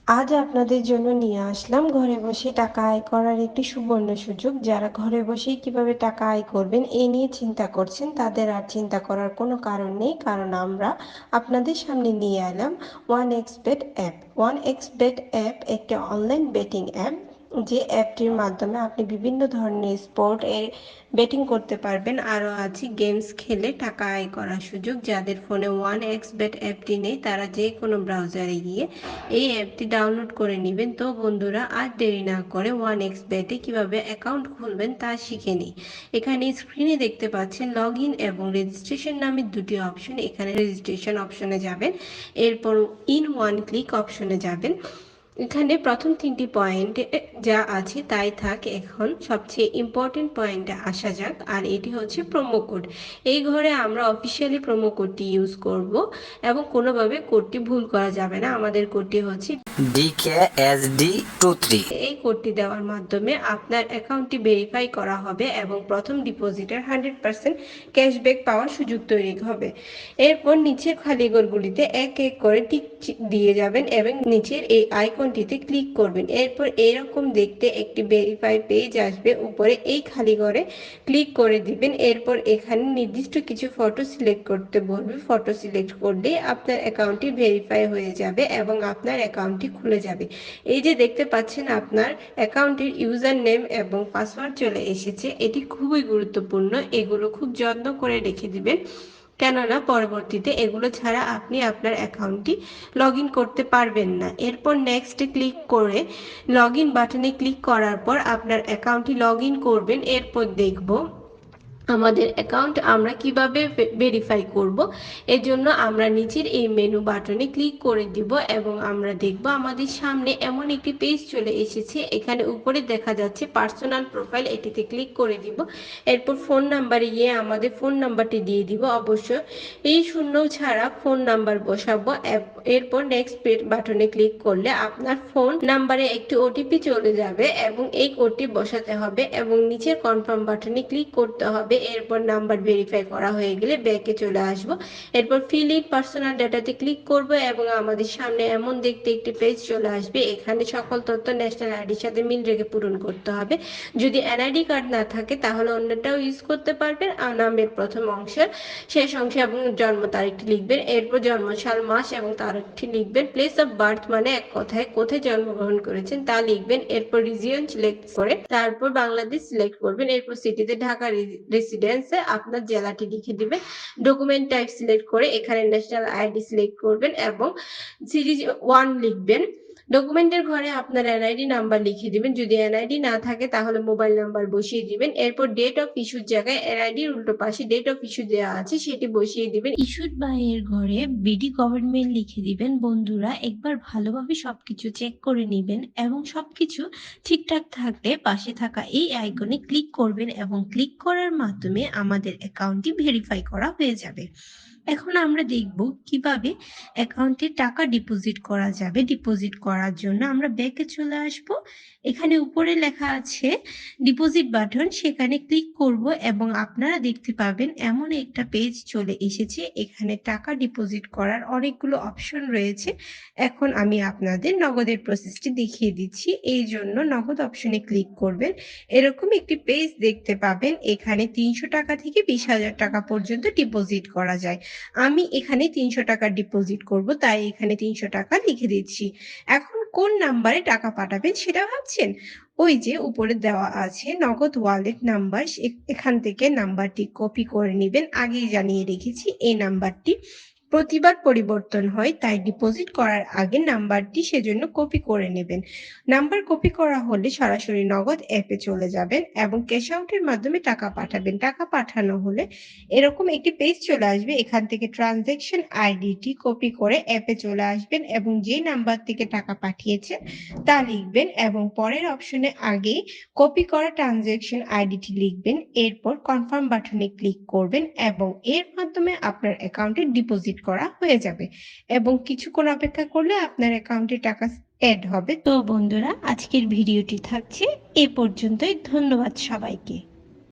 আজ আপনাদের জন্য নিয়ে আসলাম ঘরে বসে টাকা আয় করার একটি সুবর্ণ সুযোগ। যারা ঘরে বসেই কিভাবে টাকা আয় করবেন এই নিয়ে চিন্তা করছেন, তাদের আর চিন্তা করার কোনো কারণ নেই, কারণ আমরা আপনাদের সামনে নিয়ে এলাম OneXBet অ্যাপ। OneXBet অ্যাপ একটি অনলাইন বেটিং অ্যাপ, যে অ্যাপটির মাধ্যমে আপনি বিভিন্ন ধরনের স্পোর্ট এর বেটিং করতে পারবেন। আরও আছে গেমস খেলে টাকা আয় করার সুযোগ। যাদের ফোনে OneXBet অ্যাপটি নেই তারা যে কোনো ব্রাউজারে গিয়ে এই অ্যাপটি ডাউনলোড করে নেবেন। তো বন্ধুরা, আর দেরি না করে OneXBet-এ কীভাবে অ্যাকাউন্ট খুলবেন তা শিখে নিই। এখানে স্ক্রিনে দেখতে পাচ্ছেন লগ ইন এবং রেজিস্ট্রেশন নামের দুটি অপশন। এখানে রেজিস্ট্রেশন অপশনে যাবেন, এরপর ইন ওয়ান ক্লিক অপশনে যাবেন। এখানে প্রথম তিনটি পয়েন্টে যা আছে তাই থাক, এখন সবচেয়ে ইম্পর্টেন্ট পয়েন্টে আসা যাক, আর এটি হচ্ছে প্রোমো কোড। এই ঘরে আমরা অফিসিয়ালি প্রোমো কোডটি ইউজ করব এবং কোনোভাবে কোডটি ভুল করা যাবে না। আমাদের কোডটি হচ্ছে DKSD23। এই কোডটি দেওয়ার মাধ্যমে আপনার অ্যাকাউন্টটি ভেরিফাই করা হবে এবং প্রথম ডিপোজিটের 100% ক্যাশব্যাক পাওয়ার সুযোগ তৈরি হবে। এরপর নিচের খালি ঘরগুলিতে এক এক করে টিক দিয়ে যাবেন এবং নিচের এই আইকনটিতে ক্লিক করবেন। এরপর এরকম দেখতে একটি ভেরিফাই পেজ আসবে, উপরে এই খালি ঘরে ক্লিক করে দিবেন। এরপর এখানে নির্দিষ্ট কিছু ফটো সিলেক্ট করতে বলবে। ফটো সিলেক্ট করলেই আপনার অ্যাকাউন্টটি ভেরিফাই হয়ে যাবে এবং আপনার অ্যাকাউন্টটি খুলে যাবে। এই যে দেখতে পাচ্ছেন আপনার অ্যাকাউন্টের ইউজার নেম এবং পাসওয়ার্ড চলে এসেছে। এটি খুবই গুরুত্বপূর্ণ, এগুলো খুব যত্ন করে রেখে দিবেন, কেননা পরবর্তীতে এগুলো ছাড়া আপনি আপনার অ্যাকাউন্টটি লগ ইন করতে পারবেন না। এরপর নেক্সটে ক্লিক করে লগ ইন বাটনে ক্লিক করার পর আপনার অ্যাকাউন্টটি লগ ইন করবেন। এরপর দেখব আমাদের অ্যাকাউন্ট আমরা কিভাবে ভেরিফাই করব। এর জন্য আমরা নিচের এই মেনু বাটনে ক্লিক করে দিব এবং আমরা দেখব আমাদের সামনে এমন একটি পেজ চলে এসেছে। এখানে উপরে দেখা যাচ্ছে পার্সোনাল প্রোফাইল, এটিতে ক্লিক করে দিব। এরপর ফোন নাম্বারে গিয়ে আমাদের ফোন নাম্বারটি দিয়ে দিব। অবশ্য এই শূন্য ছাড়া ফোন নাম্বার বসাবো। এরপর নেক্সট বাটনে ক্লিক করলে আপনার ফোন নাম্বারে একটি ওটিপি চলে যাবে এবং এই কোডটি বসাতে হবে এবং নিচের কনফার্ম বাটনে ক্লিক করতে হবে। এরপর নাম্বার ভেরিফাই করা হয়ে গেলে ব্যাকে চলে আসব। এরপর ফিল ইন পার্সোনাল ডাটাতে ক্লিক করব এবং আমাদের সামনে এমন দেখতে একটি পেজ চলে আসবে। এখানে সকল তথ্য ন্যাশনাল আইডির সাথে মিল রেখে পূরণ করতে হবে। যদি এনআইডি কার্ড না থাকে তাহলে অন্যটাও ইউজ করতে পারবেন। আর নামের প্রথম অংশের শেষ অংশে এবং জন্ম তারিখটি লিখবেন। এরপর জন্মসাল, মাস এবং তারিখটি লিখবেন। প্লেস অফ বার্থ মানে এক কথায় কোথায় জন্মগ্রহণ করেছেন তা লিখবেন। এরপর রিজিয়ন সিলেক্ট করে তারপর বাংলাদেশ সিলেক্ট করবেন। এরপর সিটিতে ঢাকা রেসিডেন্সে আপনার জেলাটি লিখে দিবেন। ডকুমেন্ট টাইপ সিলেক্ট করে এখানে ন্যাশনাল আইডি সিলেক্ট করবেন এবং সিরিজ 1 লিখবেন। ডকুমেন্টের ঘরে আপনার এনআইডি নাম্বার লিখে দিবেন। যদি এনআইডি না থাকে তাহলে মোবাইল নাম্বার বসিয়ে দিবেন। এরপর ডেট অফ ইস্যুর জায়গায় এনআইডির উল্টো পাশে ডেট অফ ইস্যু দেওয়া আছে সেটি বসিয়ে দিবেন। ইস্যুড বাই এর ঘরে বিডি গভর্নমেন্ট লিখে দিবেন। বন্ধুরা, একবার ভালোভাবে সবকিছু চেক করে নেবেন এবং সবকিছু ঠিকঠাক থাকলে পাশে থাকা এই আইকনে ক্লিক করবেন এবং ক্লিক করার মাধ্যমে আমাদের অ্যাকাউন্টটি ভেরিফাই করা হয়ে যাবে। এখন আমরা দেখব কিভাবে অ্যাকাউন্টে টাকা ডিপোজিট করা যাবে। ডিপোজিট করার জন্য আমরা ব্যাকে চলে আসব। এখানে উপরে লেখা আছে ডিপোজিট বাটন, সেখানে ক্লিক করব এবং আপনারা দেখতে পাবেন এমন একটা পেজ চলে এসেছে। এখানে টাকা ডিপোজিট করার অনেকগুলো অপশন রয়েছে। এখন আমি আপনাদের নগদের প্রসেসটি দেখিয়ে দিচ্ছি। এই জন্য নগদ অপশনে ক্লিক করবেন। এরকম একটি পেজ দেখতে পাবেন। এখানে 300 টাকা থেকে 20,000 টাকা পর্যন্ত ডিপোজিট করা যায়। আমি এখানে 300 টাকা ডিপোজিট করব, তাই এখানে 300 টাকা লিখে দিচ্ছি। এখন কোন নাম্বারে টাকা পাঠাবেন সেটা ভাবছেন? ওই যে উপরে দেওয়া আছে নগদ ওয়ালেট নাম্বার, এখান থেকে নাম্বারটি কপি করে নেবেন। আগেই জানিয়ে রেখেছি এই নাম্বারটি প্রতিবার পরিবর্তন হয়, তাই ডিপোজিট করার আগে নাম্বারটি সেজন্য কপি করে নেবেন। নাম্বার কপি করা হলে সরাসরি নগদ অ্যাপে চলে যাবেন এবং ক্যাশ আউটের মাধ্যমে টাকা পাঠাবেন। টাকা পাঠানো হলে এরকম একটি পেজ চলে আসবে। এখান থেকে ট্রানজ্যাকশন আইডিটি কপি করে অ্যাপে চলে আসবেন এবং যে নাম্বার থেকে টাকা পাঠিয়েছেন তা লিখবেন এবং পরের অপশনে আগে কপি করা ট্রানজ্যাকশন আইডিটি লিখবেন। এরপর কনফার্ম বাটনে ক্লিক করবেন এবং এর মাধ্যমে আপনার অ্যাকাউন্টে ডিপোজিট করা হয়ে যাবে এবং কিছুক্ষণ অপেক্ষা করলে আপনার অ্যাকাউন্টে টাকা অ্যাড হবে। তো বন্ধুরা, আজকের ভিডিওটি থাকছে এ পর্যন্তই। ধন্যবাদ সবাইকে।